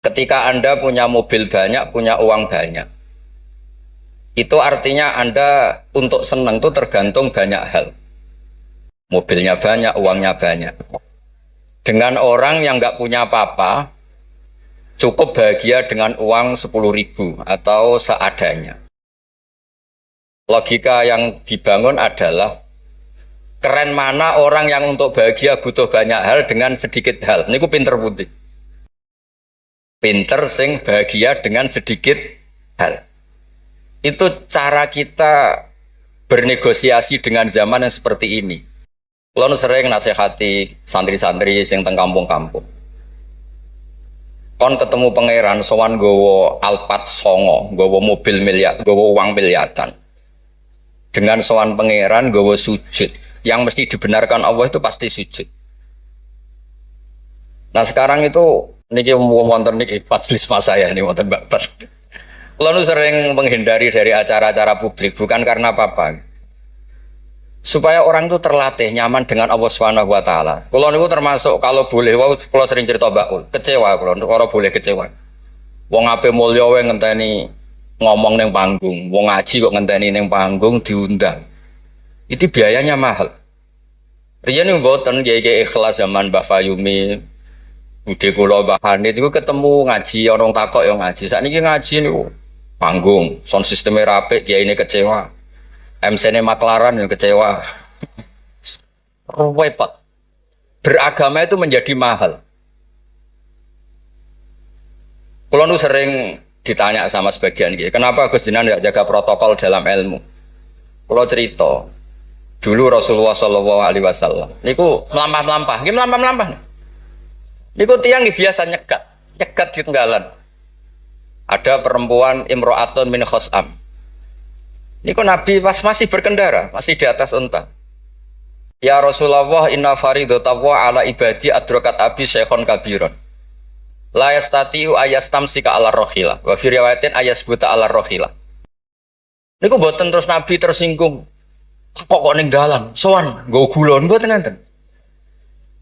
Ketika Anda punya mobil banyak, punya uang banyak, itu artinya Anda untuk senang itu tergantung banyak hal. Mobilnya banyak, uangnya banyak. Dengan orang yang nggak punya apa-apa, cukup bahagia dengan uang 10.000 atau seadanya. Logika yang dibangun adalah keren mana orang yang untuk bahagia butuh banyak hal dengan sedikit hal. Ini ku pinter putih. Pinter sing bahagia dengan sedikit hal. Itu cara kita bernegosiasi dengan zaman yang seperti ini. Kalau sering nasihati santri-santri sing teng kampung-kampung. Kon ketemu pangeran sowan gowo Alphard songo, gowo mobil miliar, gowo uang miliaran. Dengan sowan pangeran gowo sujud, yang mesti dibenarkan Allah itu pasti sujud. Nah sekarang itu niki wonten niki majelis mas saya ini wonten babar. Kalau sering menghindari dari acara-acara publik bukan karena apa-apa. Supaya orang itu terlatih nyaman dengan Allah Subhanahu wa taala. Kalau niku termasuk kalau boleh kalau sering cerita bakul, kecewa kalau boleh kecewa. Wong ape mulya wae ngenteni ngomong ning panggung, wong ngaji kok ngenteni ning panggung diundang. Itu biayanya mahal. Riyen mboten kiai ikhlas zaman Mbah Fayumi, Bude kula Mbah Hanid iku ketemu ngaji ana takok ya ngaji. Sakniki ngaji niku panggung, sound sistemnya rapik, kiyaine kecewa. MC-ne maklaran yang kecewa. Repot. Beragama itu menjadi mahal. Kalau nu sering ditanya sama sebagian gitu, kenapa Gus Jinan tidak jaga protokol dalam ilmu? Kalau cerita, dulu Rasulullah Shallallahu Alaihi Wasallam, niku melampah-melampah, gimana melampah-melampah? Niku tiang biasa nyegat di tenggalan. Ada perempuan Imro'atun min Khos'am. Niku Nabi pas masih berkendara, masih di atas unta. Ya Rasulullah, inna faridatawa ala ibadi adrokat abi syekhon kabiron. La yastatiu ayastamsika ala rohila. Wa fi riwayatin ayasbuta ala rohila. Niku boten terus Nabi tersinggung. Kok ninggalan? Sowan, nggo gulon mboten nanten.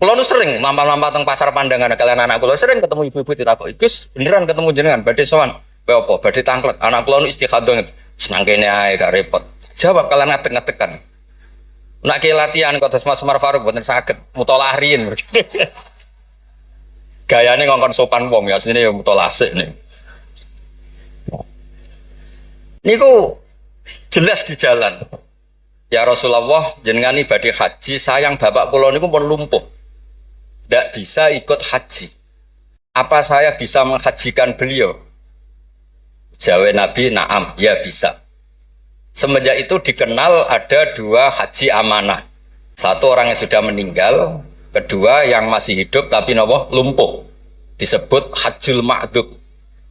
Kulo nu sering lampah-lampah teng pasar pandangan kalian anak kulo sering ketemu ibu-ibu ditakoki, "Gus, beneran ketemu jenengan badhe sowan?" "Kowe apa? Badhe tanglet." Anak kulo nu istikhadah senang kene ae gak repot. Jawab kalian ngadeg-ngadegan. Nak ki latihan kok Mas Umar Faruk mboten saged mutolaah riyin. Gayane ngongkon sopan wong ya asline ya mutolaah sik nih. Niku jelas di jalan. Ya Rasulullah, jenengan ini badhe haji, sayang bapak kula niku pun lumpuh. Tidak bisa ikut haji. Apa saya bisa menghajikan beliau? Jawab Nabi, na'am, ya bisa. Semenjak itu dikenal ada dua haji amanah. Satu orang yang sudah meninggal, kedua yang masih hidup tapi lumpuh. Disebut hajjul ma'dud,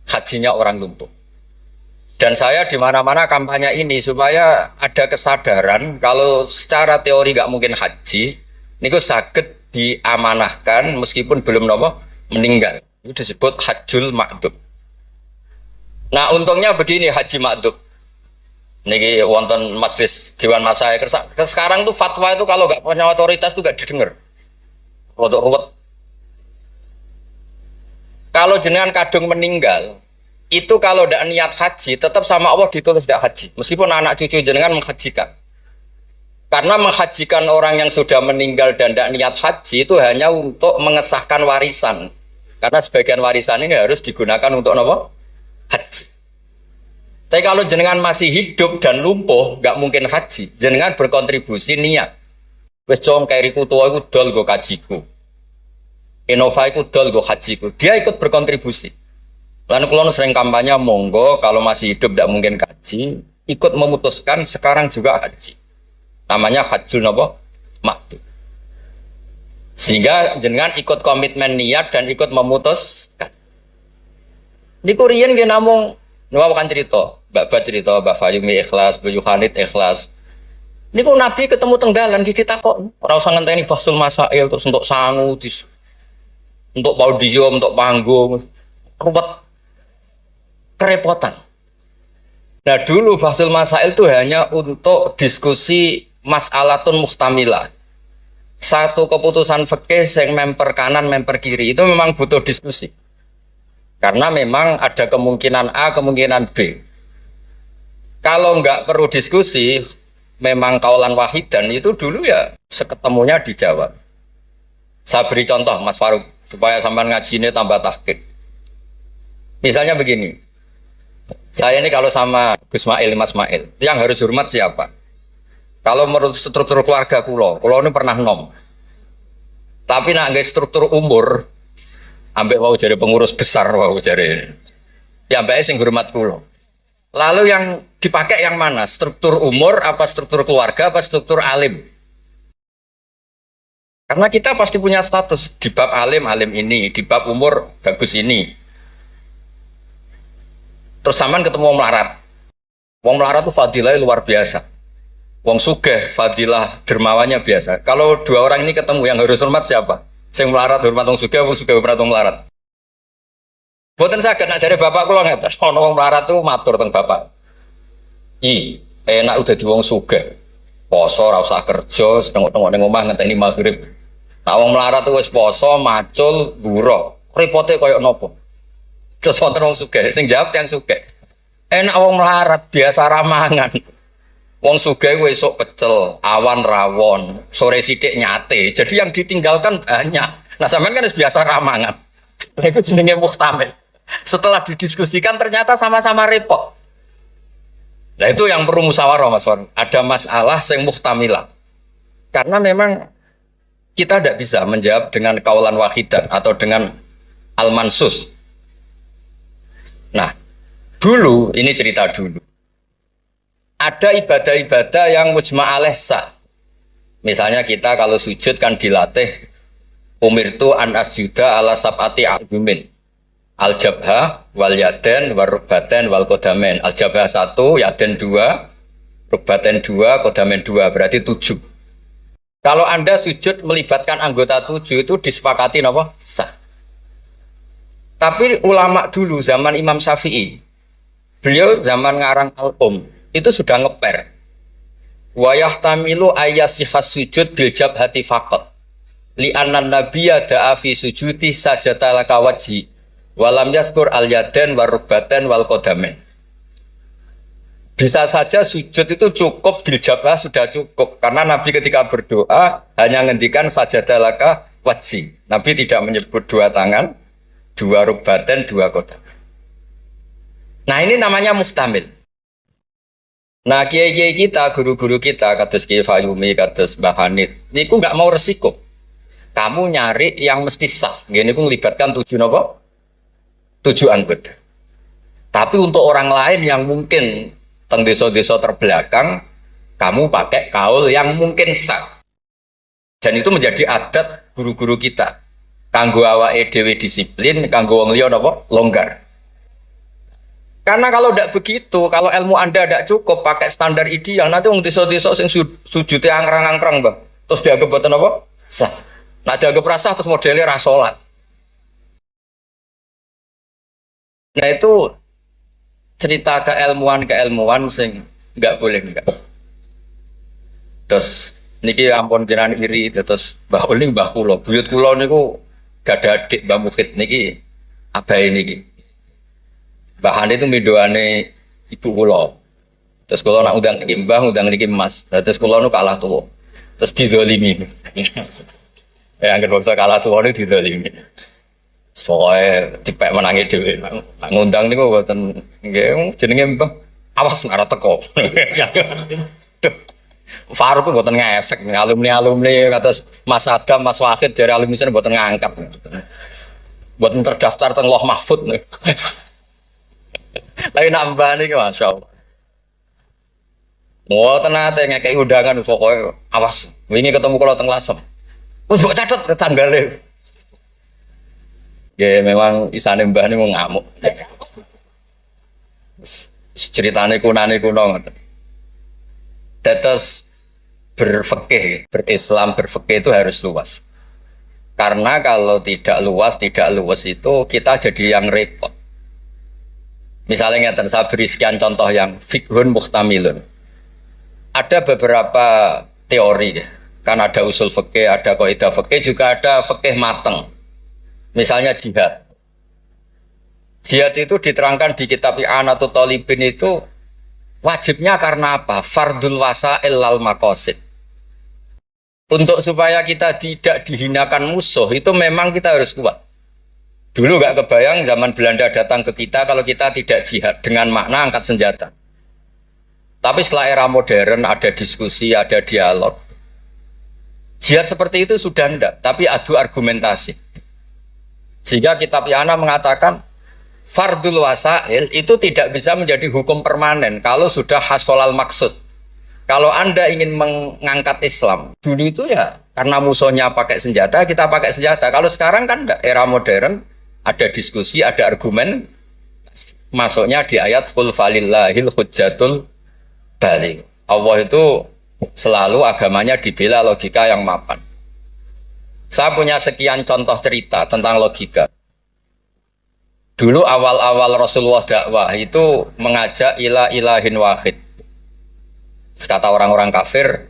hajinya orang lumpuh. Dan saya di mana-mana kampanye ini supaya ada kesadaran kalau secara teori nggak mungkin haji, niku saged diamanahkan meskipun belum meninggal. Itu disebut hajjul ma'dud. Nah untungnya begini haji ma'dud. Niki wonten majelis Dewan Masyaikh. Sekarang tuh fatwa itu kalau nggak punya otoritas tuh nggak didengar. Rodok ruwet. Kalau jenengan kadung meninggal, itu kalau tidak niat haji, tetap sama Allah ditulis tidak haji. Meskipun anak cucu jenengan menghajikan. Karena menghajikan orang yang sudah meninggal dan tidak niat haji itu hanya untuk mengesahkan warisan. Karena sebagian warisan ini harus digunakan untuk haji. Tapi kalau jenengan masih hidup dan lumpuh, nggak mungkin haji. Jenengan berkontribusi niat. Wes jong kairiku tua iku dol go kajiku. Innova iku dol go hajiku. Dia ikut berkontribusi. Lalu kalau sering kampanye monggo kalau masih hidup tidak mungkin haji, ikut memutuskan sekarang juga haji. Namanya hajjul ma'dud. Sehingga jenengan ikut komitmen niat dan ikut memutuskan. Niku riyen nggih namung kan cerita, Mbak cerita, Mbak Fayumi ikhlas, Mbak Yohanit ikhlas. Niku Nabi ketemu tenggalan iki takok, ora usah ngenteni Basul Masail terus untuk sangu, untuk podium, untuk panggung. Ruwet kerepotan. Nah dulu Basul Masail itu hanya untuk diskusi mas'alatun muhtamilah. Satu keputusan fikih yang memper kanan, memper kiri itu memang butuh diskusi. Karena memang ada kemungkinan A, kemungkinan B. Kalau nggak perlu diskusi, memang kaulan wahidan itu dulu ya seketemunya dijawab. Saya beri contoh Mas Faruk supaya sampai ngaji ini tambah tahqiq. Misalnya begini, saya ini kalau sama Gus Mail, Mas Mail, yang harus hormat siapa? Kalau menurut struktur keluarga kulo ini pernah nom. Tapi nak guys struktur umur, ambek mau jadi pengurus besar mau jadi, ya ambek sing hormat kulo. Lalu yang dipakai yang mana? Struktur umur, apa struktur keluarga, apa struktur alim? Karena kita pasti punya status di bab alim, alim ini, di bab umur bagus ini. Terus saman ketemu wong melarat. Wong melarat itu fadilah luar biasa. Wong sugih fadilah dermawannya biasa. Kalau dua orang ini ketemu yang harus hormat siapa? Sing melarat hormat wong sugih hormat wong melarat. Boten saged nak jare bapak kula ngeten. Ana wong melarat tuh matur teng bapak. Enak udah di wong sugih. Poso ora usah kerja, setengok-tengok ning omah ngenteni maghrib. Nah wong melarat tuh wis poso, macul, buruh. Repote koyo nopo? Terus wonten wong sugih, sing jawab yang sugih. Enak wong melarat biasa ramangan. Wong sugih kuwi esuk pecel, awan rawon, sore sithik nyate. Jadi yang ditinggalkan banyak. Nah sampean kan wis biasa ramangan. Lha iku jenenge muhtamil. Setelah didiskusikan ternyata sama-sama repot. Nah itu yang perlu musyawarah Mas Faruk. Ada masalah sing muhtamilah. Karena memang kita tidak bisa menjawab dengan kaulan wahidan atau dengan al-mansus. Nah, dulu, ini cerita dulu. Ada ibadah-ibadah yang mujma' alaih sah. Misalnya kita kalau sujud kan dilatih umirtu an asjuda ala sab'ati a'zumin. Al-jabha wal yaden wal rukbaten wal kodamen. Al-jabha 1, yaden 2, rukbaten 2, kodamen 2, berarti 7. Kalau Anda sujud melibatkan anggota 7 itu disepakati apa? Sah. Tapi ulama dulu zaman Imam Syafi'i, beliau zaman ngarang Al-Um itu sudah ngeper. Wa yahtamilu ayyasihas sujud bil jabhati faqat. Li anna nabiyya da'a fi sujudi sajata laka wajhi. Walam yadhkur al-yaden wal rukbaten wal kodamen. Bisa saja sujud itu cukup diljabah sudah cukup karena Nabi ketika berdoa hanya ngendikan sajadalaka wajhi. Nabi tidak menyebut dua tangan, dua rukbaten, dua kodam. Nah ini namanya mustamil. Nah kiai-kiai kita, guru-guru kita, kados Kiai Fayumi, kados Mbah Hanid, niku nggak mau resiko. Kamu nyari yang mesti sah. Gini pun melibatkan 7 apa? 7 anggota. Tapi untuk orang lain yang mungkin teng desa-desa terbelakang, kamu pakai kaul yang mungkin sah. Dan itu menjadi adat guru-guru kita. Kanggo awake dhewe disiplin, kanggo wong liya napa? Longgar. Karena kalau tidak begitu, kalau ilmu Anda tidak cukup pakai standar ideal, nanti wong desa-desa sing sujute angkrang-angkrang, Bang. Terus dianggap boten apa? Sah. Nah dianggap rasah terus modelnya ra salat. Nah itu cerita keilmuan sing nggak boleh enggak. Terus niki ampun jenengan iri terus Mbah Uli Mbah kula, buyut kula niku gak ada adik Mbah Mukid niki abahe niki. Mbah Hane itu midoane ibu kula. Terus kula nak undang niki Mbah, undang niki Mas. Terus kula nu kalah tuwa. Terus didolimi. Ya anggere bangsa kalah tuwa niku didolimi. Soale dipek menangi dhewe. Ngundang niku mboten nggih jenenge Mbah. Awas ora teko. Faruk mboten ngefek alumni kados Mas Adam, Mas Wahid jare alumni sene mboten ngangkat. Mboten terdaftar teng Loh Mahfud. Tapi nambah niki masyaallah. Mboten nate ngekeki undangan pokoke awas wingi ketemu kula teng Lasem. Wis mbok catet tanggale. Ya memang isane mbah niku ngamuk. Ceritane kunane kuno ngoten. Dados berfikih, berislam berfikih itu harus luas. Karena kalau tidak luas itu kita jadi yang repot. Misalnya ngeten, saya beri sekian contoh yang fikhun muhtamilun. Ada beberapa teori, kan ada usul fikih, ada kaidah fikih, juga ada fikih mateng. Misalnya jihad. Jihad itu diterangkan di kitab I'anatul Talibin itu wajibnya karena apa? Fardul wasa'il lal maqasid. Untuk supaya kita tidak dihinakan musuh itu memang kita harus kuat. Dulu nggak kebayang zaman Belanda datang ke kita kalau kita tidak jihad dengan makna angkat senjata. Tapi setelah era modern ada diskusi, ada dialog. Jihad seperti itu sudah enggak, tapi adu argumentasi. Sehingga kitab I'anah mengatakan fardul wasail itu tidak bisa menjadi hukum permanen kalau sudah hasolal maksud. Kalau Anda ingin mengangkat Islam, dulu itu ya karena musuhnya pakai senjata, kita pakai senjata. Kalau sekarang kan enggak, era modern, ada diskusi, ada argumen. Masuknya di ayat qul falillahil hujjatul baligh. Allah itu selalu agamanya dibela logika yang mapan. Saya punya sekian contoh cerita tentang logika. Dulu awal-awal Rasulullah dakwah itu mengajak ila ilahin wahid. Kata orang-orang kafir,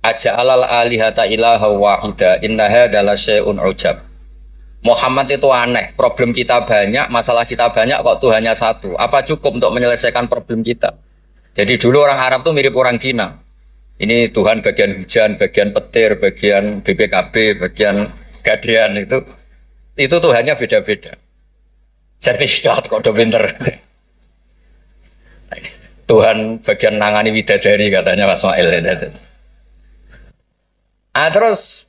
aja'alal alihata ilaha wahida innaha adalah syai'un ujab. Muhammad itu aneh, problem kita banyak, masalah kita banyak kok Tuhannya satu. Apa cukup untuk menyelesaikan problem kita? Jadi dulu orang Arab tuh mirip orang Cina. Ini Tuhan bagian hujan, bagian petir, bagian BPKB, bagian gadean itu Tuhannya beda-beda. Sertifikat kok udah pinter. Tuhan bagian nangani widadari katanya Mas Mail. Terus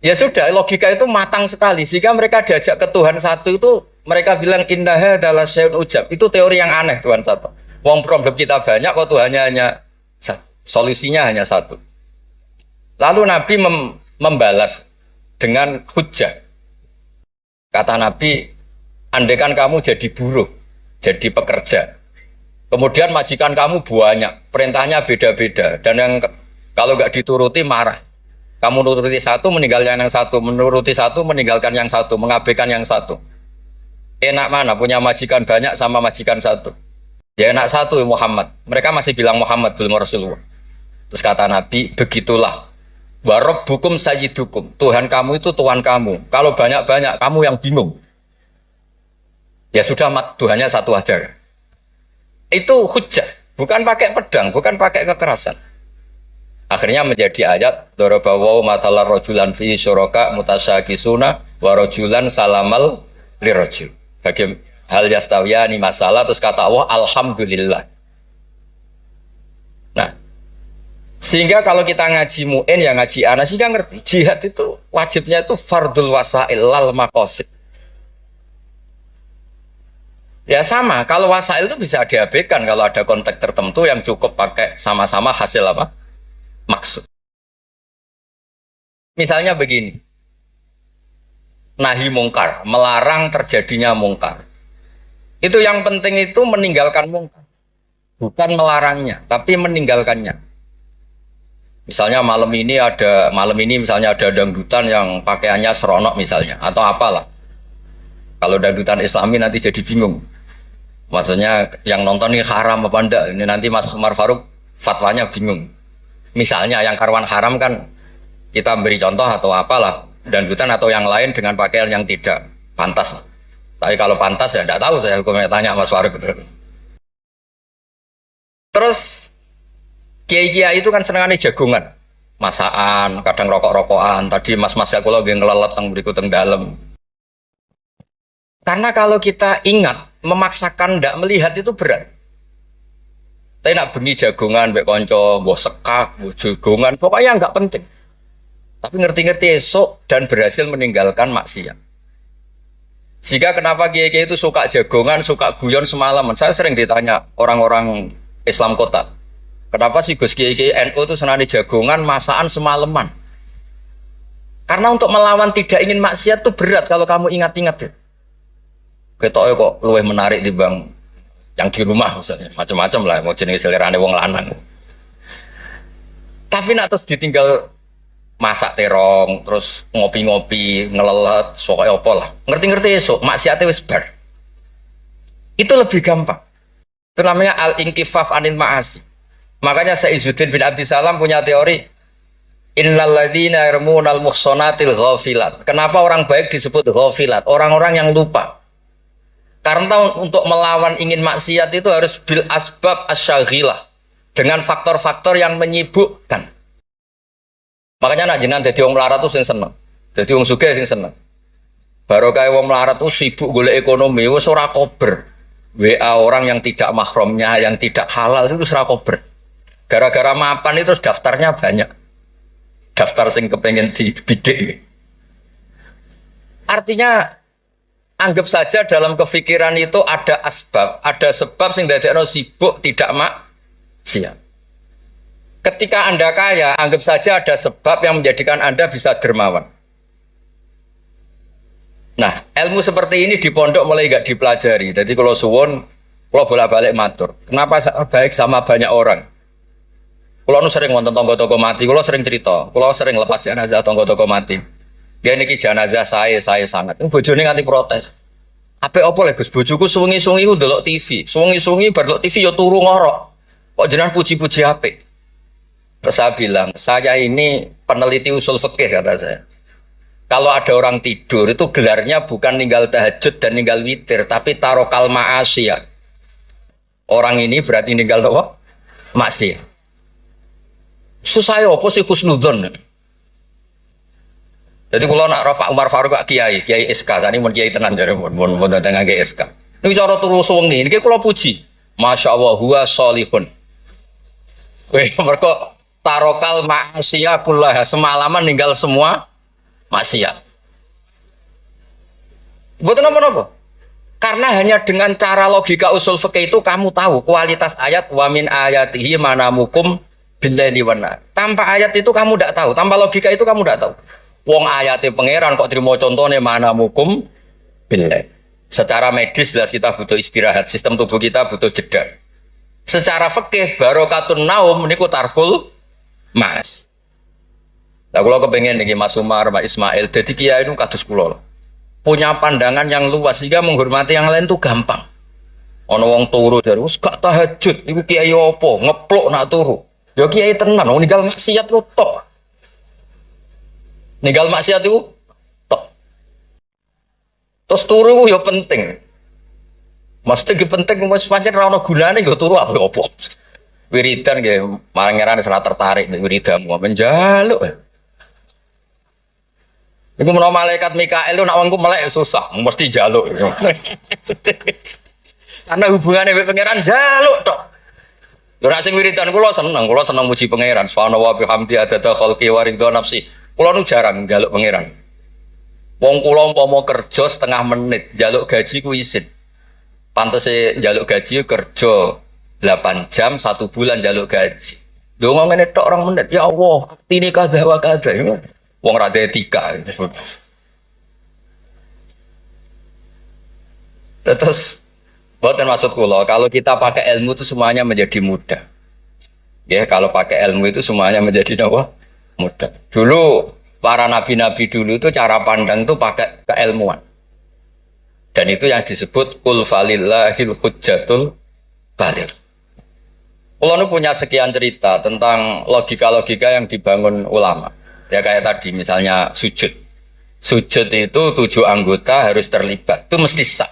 ya sudah logika itu matang sekali sehingga mereka diajak ke Tuhan satu itu mereka bilang indaha adalah syai'un ujab. Itu teori yang aneh Tuhan satu. Wong problem kita banyak kok Tuhannya hanya satu. Solusinya hanya satu. Lalu Nabi membalas dengan hujjah. Kata Nabi, andaikan kamu jadi buruh, jadi pekerja, kemudian majikan kamu banyak, perintahnya beda-beda, dan yang kalau nggak dituruti marah. Kamu nuruti satu, meninggalkan yang satu, menuruti satu, meninggalkan yang satu, mengabaikan yang satu. Enak mana punya majikan banyak sama majikan satu? Ya enak satu Muhammad. Mereka masih bilang Muhammad belum Rasulullah. Terus kata Nabi, begitulah. Warabbukum sayyidukum. Tuhan kamu itu Tuhan kamu. Kalau banyak-banyak, kamu yang bingung. Ya sudah, Tuhannya satu aja. Itu hujjah. Bukan pakai pedang, bukan pakai kekerasan. Akhirnya menjadi ayat, Dorobawaw matalar rojulan fi syuraka mutasyakisuna warojulan salamal lirojul. Bagi hal yastawiyani masalah, terus kata Allah, Alhamdulillah. Nah, sehingga kalau kita ngaji mu'in ya ngaji ana sehingga ngerti jihad itu wajibnya itu fardul wasail lal maqasid. Ya sama, kalau wasail itu bisa diabaikan kalau ada konteks tertentu yang cukup pakai sama-sama hasil apa? Maksud. Misalnya begini. Nahi mungkar, melarang terjadinya mungkar. Itu yang penting itu meninggalkan mungkar. Bukan melarangnya, tapi meninggalkannya. Misalnya malam ini misalnya ada dangdutan yang pakaiannya seronok misalnya atau apalah. Kalau dangdutan Islami nanti jadi bingung. Maksudnya yang nonton ini haram apa enggak? Ini nanti Mas Umar Faruk fatwanya bingung. Misalnya yang karuan haram kan kita beri contoh atau apalah dangdutan atau yang lain dengan pakaian yang tidak pantas. Tapi kalau pantas ya enggak tahu saya hukumnya tanya Mas Faruk betul. Terus kiai-kiai itu kan senengannya jagongan, masakan, kadang rokok-rokokan. Tadi mas-mas aku lagi ngelelet teng berikut teng dalam. Karena kalau kita ingat, memaksakan ndak melihat itu berat. Tapi nak bengi jagongan, mbek konco, mbok sekak, mbok jagongan, pokoknya nggak penting. Tapi ngerti-ngerti esok dan berhasil meninggalkan maksiat. Sehingga kenapa kiai-kiai itu suka jagongan, suka guyon semalaman. Saya sering ditanya orang-orang Islam kota. Kenapa sih Gus Kiai NU itu senang jagongan, masakan semalaman? Karena untuk melawan tidak ingin maksiat itu berat kalau kamu ingat-ingat ya. Ketoknya kok lebih menarik di bang yang di rumah misalnya, macam-macam lah, mau jenis selirane wong lanang. Tapi nak terus ditinggal masak terong, terus ngopi-ngopi, ngelelet, pokoknya apa lah. Ngerti-ngerti esok, maksiatnya wis bar. Itu lebih gampang. Itu namanya al-inkifaf anil ma'asi. Makanya Saizuddin bin Abdissalam punya teori innal ladzina yarmunal muhsanatil ghafilat. Kenapa orang baik disebut ghafilat? Orang-orang yang lupa. Karena untuk melawan ingin maksiat itu harus bil asbab asyaghilah, dengan faktor-faktor yang menyibukkan. Makanya nak jenengan dadi wong melarat tuh sing seneng. Dadi wong sugih sing seneng. Baru kayak wong melarat tuh sibuk golek ekonomi, wis ora kober. WA orang yang tidak mahramnya, yang tidak halal itu ora kober. Gara-gara mapan itu daftarnya banyak. Daftar sing kepengen dibidik. Artinya anggap saja dalam kefikiran itu ada asbab, ada sebab sing dadekno sibuk tidak maksiat. Ketika Anda kaya, anggap saja ada sebab yang menjadikan Anda bisa dermawan. Nah, ilmu seperti ini di pondok mulai gak dipelajari. Jadi kalau suwon, kalau bolak-balik matur. Kenapa baik sama banyak orang? Kalau sering nonton tonggo-tonggo mati, kalau sering cerita, kalau sering lepas jenazah tonggo-tonggo mati. Dia niki jenazah saya sangat. Bojone nganti protes. Apa lagi Gus? Bojoku sungi-sungi ku ndelok TV. Sungi-sungi bar ndelok TV ya turu ngorok. Kok jenengan puji-puji apik? Terus saya bilang, saya ini peneliti usul fikih kata saya. Kalau ada orang tidur itu gelarnya bukan ninggal tahajud dan ninggal witir, tapi tarokal ma'asiyah. Orang ini berarti ninggal apa? Maksiat. Susah ya apa sih husnudzon? Jadi kalau nak Pak Umar Faruk Kiai SK, tadi mau Kiai tenan jare mau datang ke SK. Ini cara turu suwengi, ini kalau puji, masya Allah, huwa solihun. Wih, mereka tarokal maksiat kullah, semalaman ninggal semua maksiat. Buat apa? Karena hanya dengan cara logika usul fikih itu kamu tahu kualitas ayat wa min ayatihi manamukum billaili wan nahar. Tanpa ayat itu kamu tidak tahu, tanpa logika itu kamu tidak tahu. Wong ayate pangeran kok terima contohnya manamukum billail. Secara medis jelas kita butuh istirahat, sistem tubuh kita butuh jeda. Secara fikih barokatun naum niku tarkul mas. Lah kalau kepengen nih Mas Umar, Mas Ismail, jadi kiai itu kados kula. Punya pandangan yang luas sehingga menghormati yang lain tuh gampang. Ono wong turu dari wis gak tahajud, iku kiai opo? Ngeplok nak turu. Ya kiai tenan, wong ninggal maksiat ku top. Ninggal maksiat itu top. Terus turu ya penting. Maksudnya penting mas pancen ra ono gunane ya turu apa opo. Wiridan nggih, marangerane salah tertarik nek wiridamu menjaluk. Iku menawa malaikat Mikael lu nak wongku melek susah, mesti jaluk. Karena hubungannya dengan pangeran jaluk tok. Lha nek sing wiridan kula seneng muji pangeran. Subhanallah wa bihamdi adada khalqi wa ridha nafsi. Kula nu jarang njaluk pangeran. Wong kula umpama kerja setengah menit, njaluk gaji ku isin. Pantese njaluk gaji kerja 8 jam 1 bulan njaluk gaji. Dongo ngene tok 2 menit. Ya Allah, tini kada wa kada. Wong ra etika. Terus bukan maksud kula, kalau kita pakai ilmu itu semuanya menjadi mudah. Ya, kalau pakai ilmu itu semuanya menjadi apa? Mudah. Dulu para nabi-nabi dulu itu cara pandang itu pakai keilmuan. Dan itu yang disebut qul falillahil hujjatul baligh. Kula nu punya sekian cerita tentang logika-logika yang dibangun ulama. Ya kayak tadi misalnya sujud. Sujud itu 7 anggota harus terlibat. Itu mesti sah.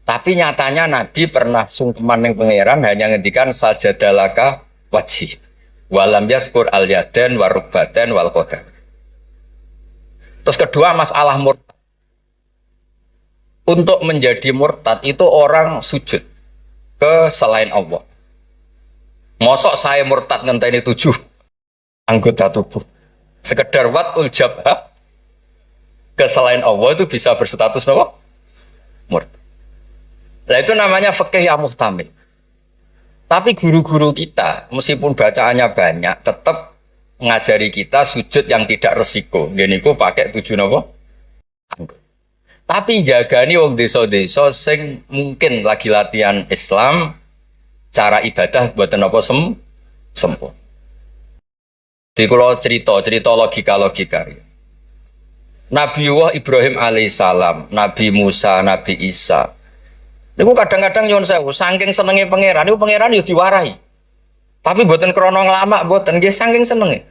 Tapi nyatanya Nabi pernah sungkeman yang pangeran hanya ngendikan sajadalaka wajhi. Walam yazkur al-yadan warubatan wal qadar. Terus kedua masalah murtad. Untuk menjadi murtad itu orang sujud ke selain Allah. Mosok saya murtad ngenteni 7 anggota tubuh. Sekedar watul jabha ke selain Allah itu bisa berstatus apa? Murtad. Nah itu namanya fikih yang muhtamil. Tapi guru-guru kita meskipun bacaannya banyak tetap ngajari kita sujud yang tidak resiko. Gini ku pakai 7 apa? Anggota. Tapi jagani wong desa-desa sing mungkin lagi latihan Islam, cara ibadah buatan apa sempurna. Di kalau cerita logika. Nabi Ibrahim alaihissalam, Nabi Musa, Nabi Isa. Niku kadang-kadang nyuwun sewu, saking senenge pangeran, niku pangeran yo diwarahi. Tapi buatan krono ngelama, buatan nggih saking senenge.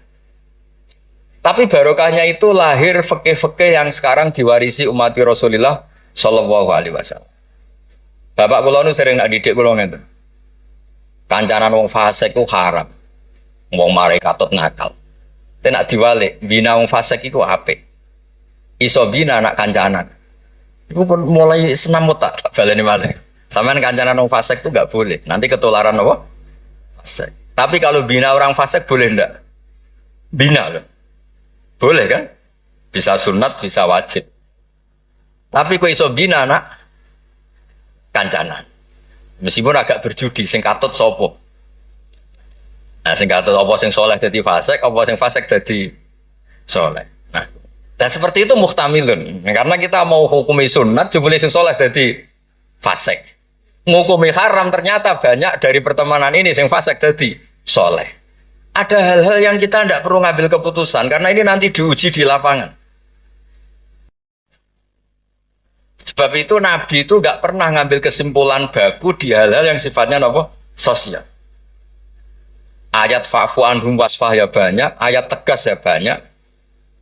Tapi barokahnya itu lahir fikih-fikih yang sekarang diwarisi umat Rasulullah Shallallahu Alaihi Wasallam. Bapak kula nu sering nak didik kula ngeten. Kancanan wong fasik ku haram. Wong mare katut nakal. Tapi nak diwalik, bina wong fasik iku apik. Iso bina anak kancanan. Iku pun mulai senam otak baleni malih. Sampean kancanan wong fasik itu enggak boleh. Nanti ketularan apa? Fasik. Tapi kalau bina orang fasik boleh ndak? Bina loh. Boleh kan? Bisa sunat, bisa wajib. Tapi kok iso bina anak kancanan. Meskipun agak berjudi sing katut sapa. Nah, sing katut apa sing soleh dadi fasik, apa sing fasik dadi soleh. Nah, dan seperti itu muhtamilun. Karena kita mau hukumi sunat, jebule sing soleh dadi fasik. Ngukumi haram ternyata banyak dari pertemanan ini sing fasik dadi soleh. Ada hal-hal yang kita tidak perlu ngambil keputusan karena ini nanti diuji di lapangan. Sebab itu Nabi itu nggak pernah ngambil kesimpulan baku di hal-hal yang sifatnya apa? Sosial. Ayat fa'fu anhum wasfah ya banyak, ayat tegas ya banyak,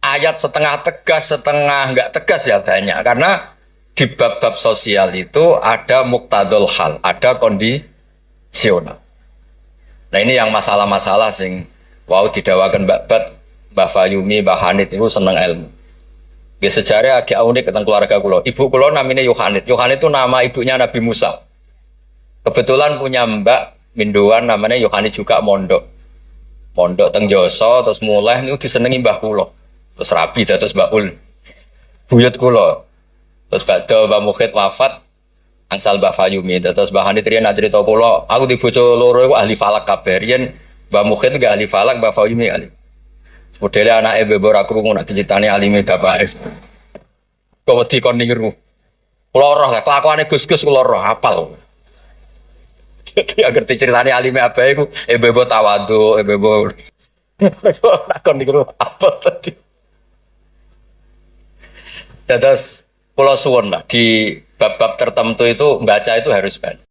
ayat setengah tegas, setengah nggak tegas ya banyak. Karena di bab-bab sosial itu ada muktadul hal, ada kondisional. Nah ini yang masalah-masalah sing wow didawakan Mbak Fayumi, Mbak Hanit itu seneng ilmu. Di sejarah agak unik tentang keluarga kulo. Ibu kulo namanya Yohanit. Yohanit itu nama ibunya Nabi Musa. Kebetulan punya mbak Minduan namanya Yohanit juga mondok. Mondok teng Joso terus mulai itu disenengi mbah kulo. Terus rabi terus Mbak Ul. Buyut kulo. Terus badhe Mbak Mukhid wafat angsal Mbak Fayumi. Terus Mbak Hanit riyen cerita kulo, aku di bojo loro iku ahli falak kabeh. Riyen Mbak Mukhid enggak ahli falak, Mbak Fayumi ahli. Modelnya anak ibu ora krungu nak diceritani alime bapak es. Kok wedi kon niru. Kula roh lah kelakuane Gus-gus kula roh hafal. Jadi agar diceritani alime abae iku ibu tawadhu, ibu nak kon niru apa tadi. Terus kula suwun lah di bab-bab tertentu itu baca itu harus banyak.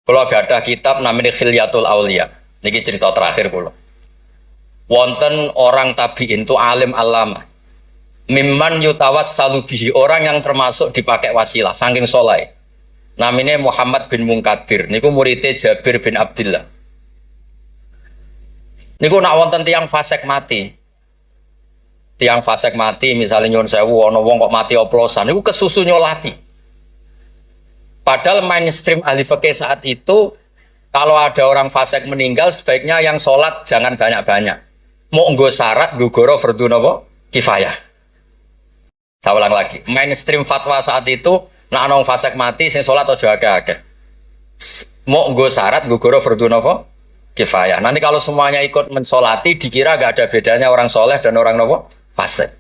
Kula gadah kitab namanya Khilyatul Auliya. Niki cerita terakhir kula. Wonten orang tabi'in itu alim alama mimman yutawassalu bihi, orang yang termasuk dipakai wasilah saking soleh, namanya Muhammad bin Munkadir niku muridnya Jabir bin Abdillah. Niku nak wonten tiang fasik mati misalnya nyuwun sewu ana wong kok mati oplosan niku kesusu nyolati. Padahal mainstream ahli fikih saat itu kalau ada orang fasik meninggal sebaiknya yang sholat jangan banyak-banyak. Mau nggo syarat gugoro fardhu napa kifayah. Saya ulang lagi, mainstream fatwa saat itu nak ana fasik mati sing salat aja akeh-akeh. Mau nggo syarat gugoro fardhu napa kifayah. Nanti kalau semuanya ikut mensolati dikira gak ada bedanya orang soleh dan orang napa fasik.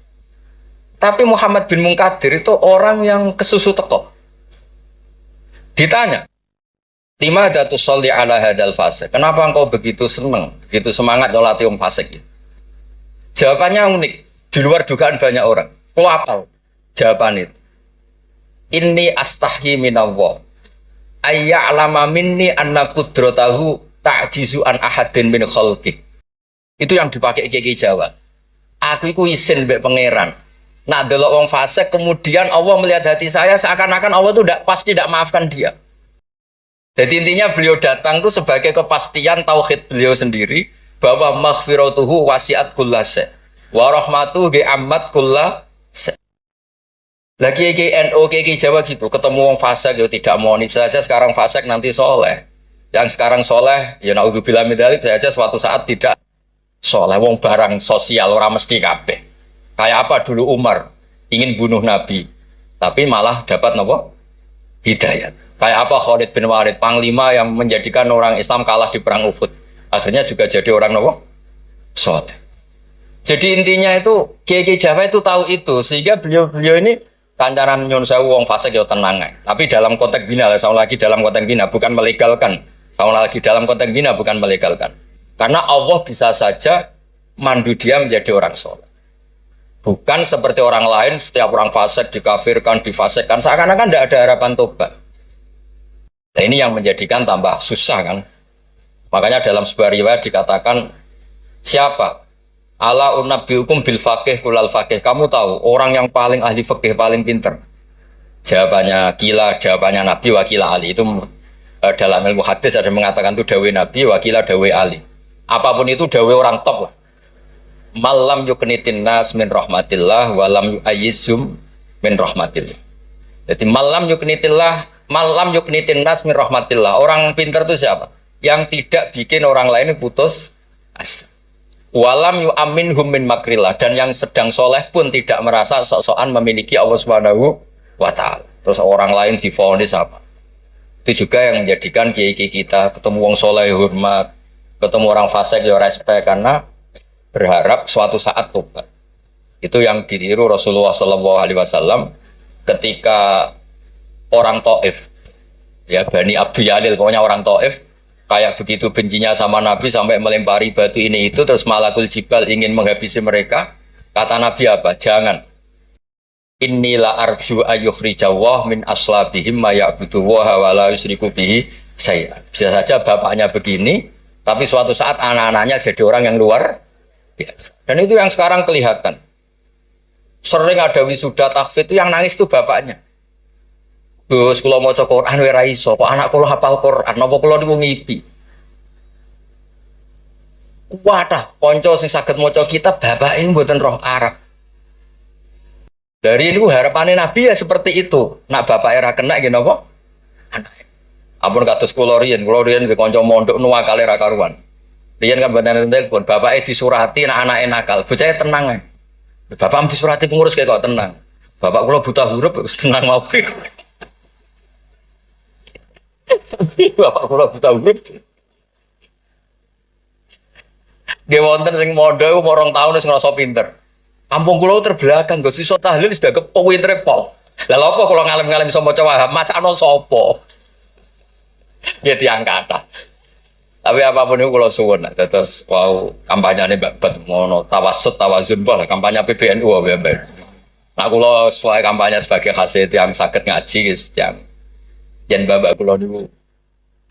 Tapi Muhammad bin Munkadir itu orang yang kesusu teko. Ditanya, "Lima datu sholli ala hadal fasik?" Kenapa engkau begitu senang, begitu semangat nyolati wong fasik? Jawabannya unik, di luar dugaan banyak orang. Kalau apa? Jawaban itu, inni astahyi minallah ayya'lama minni anna qudratahu ta'jizu an ahadin min khalqi. Itu yang dipakai Kiai Jawa. Aku iku isin mbek pangeran. Nah delok wong fasik kemudian Allah melihat hati saya seakan-akan Allah itu pasti tidak maafkan dia. Jadi intinya beliau datang itu sebagai kepastian tauhid beliau sendiri bahwa maghfiratuhu wasiat kullase wa rahmatuhu ammat kullase. Lagi NO Kiai Jawa gitu, ketemu wong fasik ya tidak mau nip saja sekarang fasik nanti soleh. Yang sekarang soleh ya naudzubillah min dzalik saja suatu saat tidak soleh. Wong barang sosial orang mesti kabeh. Kayak apa dulu Umar ingin bunuh Nabi tapi malah dapat napa hidayat. Kayak apa Khalid bin Walid, panglima yang menjadikan orang Islam kalah di perang Uhud. Akhirnya juga jadi orang nopo soleh. Jadi intinya itu Kiai Jawa itu tahu itu sehingga beliau ini kancaran nyun sewu wong fasik ya tenang. Tapi dalam konteks bina, saya lagi dalam konteks bina bukan melegalkan. Saya lagi dalam konteks bina bukan melegalkan. Karena Allah bisa saja mandu dia menjadi orang soleh. Bukan seperti orang lain setiap orang fasik dikafirkan, difasikkan seakan-akan tidak ada harapan tobat. Nah ini yang menjadikan tambah susah kan. Makanya dalam sebuah riwayat dikatakan siapa? Ala unabbiukum bil faqih kulal faqih. Kamu tahu orang yang paling ahli fikih paling pinter. Jawabannya kila, jawabannya Nabi, wakila Ali. Itu dalam ilmu hadis ada mengatakan itu dawe Nabi, wakila dawe Ali. Apapun itu dawe orang top lah. Malam yuknitin nas min rahmatillah, walam yu'ayyizum min rahmatillah. Jadi malam yuknitin nas min rahmatillah. Orang pintar itu siapa? Yang tidak bikin orang lain putus asa. Walam yu'aminhum min makrillah. Dan yang sedang soleh pun tidak merasa sok-sokan memiliki Allah Subhanahu wa ta'ala. Terus orang lain divonis apa? Itu juga yang menjadikan kiai-kiai kita ketemu wong soleh hormat, ketemu orang fasik ya respect, karena berharap suatu saat tobat. Itu yang ditiru Rasulullah SAW ketika orang Taif, ya Bani Abdul Yalil, pokoknya orang Taif kayak begitu bencinya sama Nabi sampai melempari batu ini itu, terus Malakul Jibal ingin menghabisi mereka. Kata Nabi apa? Jangan. Inilah arju ayyukhrijawah min aslabihim ma ya'budu wa la yusyriku bihi syai'an. Bisa saja bapaknya begini, tapi suatu saat anak-anaknya jadi orang yang luar biasa. Dan itu yang sekarang kelihatan. Sering ada wisuda tahfidz itu yang nangis itu bapaknya. Gus kula maca Quran ora iso, kok anak kula hafal Quran, napa kula niku ngipi. Wadah, kanca sing saged maca kitab bapake mboten roh Arab. Dari ini harapannya Nabi ya seperti itu. Nak bapak era kena gini apa? Anak. Ampun kados kula riyen di kanca mondok nuwakale ra karuan. Riyen kan bener telepon, bapake disurati nak anake nakal. Bocahe tenang ae. Bapak disurati pengurus kayak kok tenang. Bapak kula buta huruf wis tenang mau. Bapak kula buta huruf. Nggih wonten sing mondok umur 2 tahun wis ngrasa pinter. Kampung kula terbelakang, Gus iso tahlil wis dak kepowin repol. Lah lha apa kula ngalem-ngalem iso maca Wahab, macano sapa? Ya tiyang kathah. Tapi apapun itu kula suwun, terus wow kampanyane babet mono tawassut tawazun bah kampanye PBNU wae. Nah kula sesuai kampanye sebagai hasil yang saged ngaji guys, yang yen bapak kula niku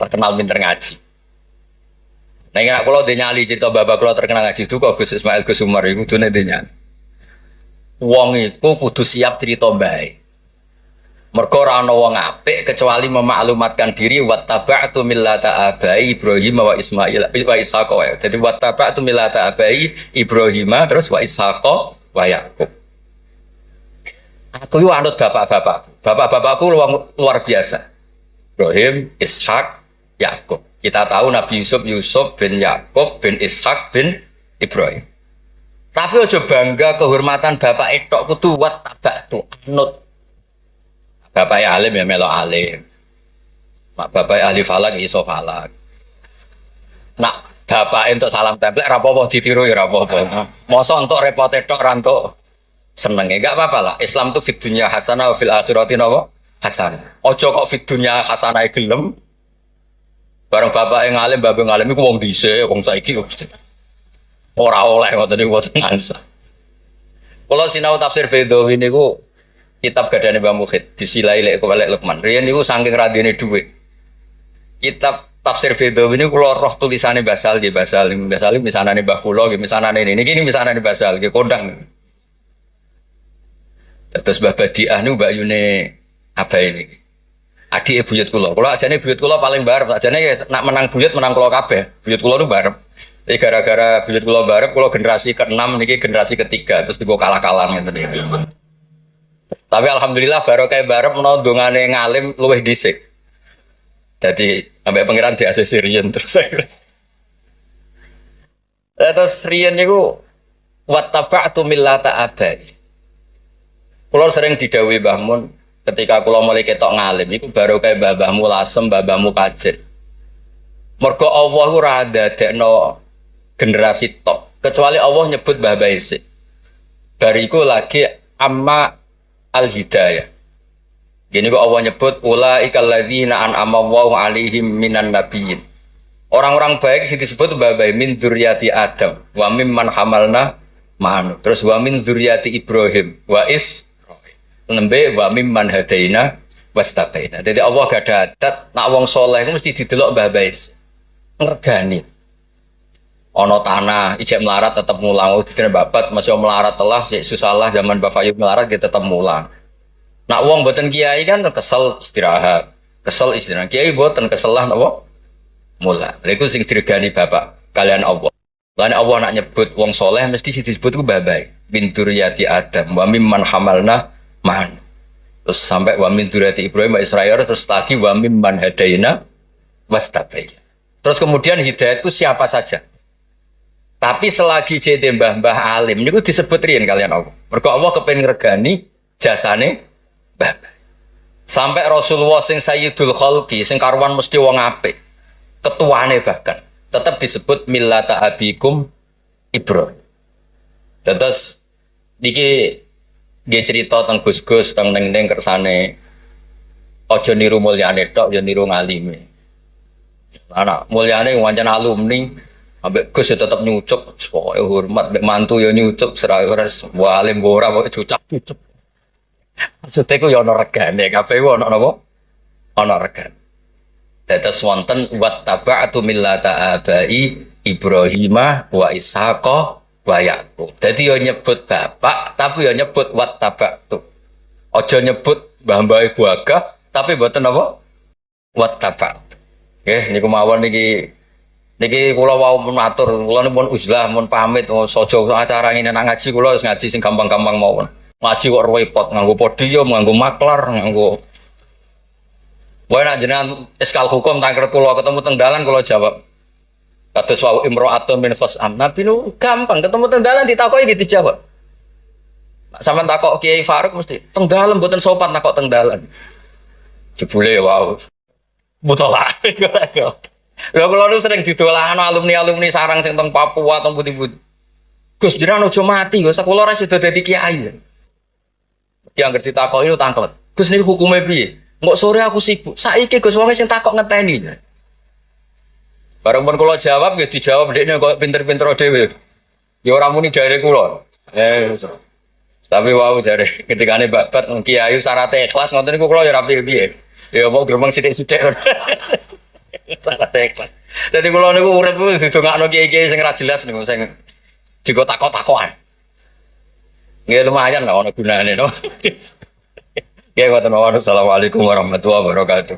terkenal pinter ngaji. Nah nek kula nyali cerita bapak kula terkenal ngaji itu kok Gus Ismail Gus Umar iku kudune nyali. Wong iku kudu siap cerita bae. Mergo ora ana wong apik kecuali memaklumatkan diri wattaba'tu millata abai Ibrahim wa Ismail wa Ishaq. Jadi wattaba'tu millata abai Ibrahim terus wa Ishaq wa Yakub. Aku yo anut bapak-bapakku. Bapak-bapakku luar biasa. Ibrahim, Ishaq, Yakub. Kita tahu Nabi Yusuf bin Yakub bin Ishaq bin Ibrahim. Tapi aja bangga kehormatan bapak etok kudu wattaba'tu anut. Bapak alim ya melok alim. Mak bapak ahli falak iso falak. Nak bapak entuk salam templek ra apa-apa ditiru ya ra apa-apa. Mosok entuk repot tok ra entuk senenge enggak apa-apa lah. Islam tuh fid dunya hasanah wa fil akhirati napa? Hasanah. Aja kok fid dunya hasanah gelem. Bareng bapak yang alim, bapak ngalim iku wong dhisik, wong saiki ora oleh ngoten niku mboten ngansa. Kula sinau tafsir Bedawi niku kitab gadane Mbah Mukhid disilai lek Walek Lukman. Riyen niku saking radine dhuwit. Kitab tafsir Bedawi niku kula roh tulisane Basal nggih Basal misanane Mbah kula nggih misanane niki misanane Basal nggih kondang. Terus Mbah Badiah niku Mbak Yune abae niki. Adik buyut kula. Kula ajane buyut kula paling barep, ajane nak menang buyut menang kula kabeh. Buyut kula niku barep. Jadi gara-gara buyut kula barep, kula generasi ke-6 niki generasi ke-3 terus digo kalah-kalah ngeten iki. Tapi alhamdulillah barokah barep menawa dongane ngalim luwih dhisik. Jadi sampai pangeran di ACC riyen terus saya. Terus riyen niku wattaba'tu millata abai. Kula sering didhawuhi Mbah Mun ketika kula mulai ketok ngalim iku barokah mbahmu lasem, mbahmu kajet. Mergo Allah ora dadekno generasi top kecuali Allah nyebut Mbah Baisi. Bariku lagi amma al-hidayah. Gini kok Allah nyebut ulaikal ladzina an'ama Allahu 'alaihim minan nabiyyin. Orang-orang baik sing disebut Mbah Bayi min dzurriyyati Adam wa mimman hamalna ma'anu. Terus wa min dzurriyyati Ibrahim wa nembe wa mimman hadaina wastabaina. Jadi Allah gak ada adat nak wong saleh mesti didelok Mbah Bayi. Ngergani. Ono tanah, ijek melarat tetap mulang. Oh, dikira babat masih melarat telah, susah lah zaman Mbak Fayub melarat kita tetap mulang. Nak wong mboten kiai kan kesel istirahat. Kesel istirahat. Kiai mboten kesel lah napa? Mula. Lha iku sing diregani bapak kalian Allah. Lan Allah nak nyebut wong soleh mesti disebut ku babai. Min dzurriyyati Adam wa mimman hamalna man. Terus sampai wa min dzurriyyati Ibrahim wa Israil terus lagi wa mimman hadaina wastabaina. Terus kemudian hidayah itu siapa saja. Tapi selagi jadi mbah-mbah alim niku disebut riyen kalian Allah. Mergo Allah kepengin ngregani jasane mbah. Sampai Rasulullah sing Sayyidul Khalqi sing karuan mesti wong apik. Ketuane bahkan tetap disebut millata abikum Ibrahim. Terus niki nggih cerita teng Gus-gus teng ning kersane aja niru mulyane tok ya niru ngalime. Anak mulyane wancen alumni ambek Gus ya tetep nyucup pokoke hormat mbek mantu ya nyucup serah ora walim ora pokoke cucak-cucup. Maksudnya ku ya ana regane kabeh ana napa? Ana regane. Dados wonten wattaba'tu millata abai Ibrahimah wa Ishaqa wa Yaqub. Dadi yo nyebut bapak tapi yo nyebut wattaba'tu. Aja nyebut mbah-mbah gagah tapi mboten apa? Wattaba'tu. Nggih niku mawon niki kula wau matur kula pun uzlah mun pamit saja acara ngene nang ngaji kula wis ngaji sing gampang-gampang mawon. Ngaji kok repot nganggo podium, nganggo maklar, nganggo wae nak jenengan eskal hukum tangker kula ketemu teng dalan kula jawab. Kados wau imro'atun min khosam. Nabi nu gampang ketemu teng dalan ditakoki gitu dijawab. Sampeyan takok Kiai Faruk mesti teng dalan mboten sopan takok teng dalan. Jebule wau. Mutola. Lha kula nu sering didolano alumni-alumni sarang sing teng Papua teng pundi-pundi. Gus jenengan aja mati, Gus kula ora sida dadi kiai. Ki anggere ditakoki lu tangklet. Gus niku hukume piye? Nggak sore aku sibuk. Saiki Gus wong sing takok ngenteni. Bareng pun kula jawab nggih dijawab dekne kok pinter-pinter dhewe. Ya ora muni jare kula. Tapi wau jare ketikane babat kiai syaratnya ikhlas ngoten niku kula ya ora piye-piye. Ya mau gremeng sithik-sithik. Syaratnya ikhlas. Dadi kula niku urip didongakno kiai-kiai sing ora jelas niku sing juga takok-takokan. Nggih lumayan lah ono gunane no. Ya, wassalamualaikum warahmatullahi wabarakatuh.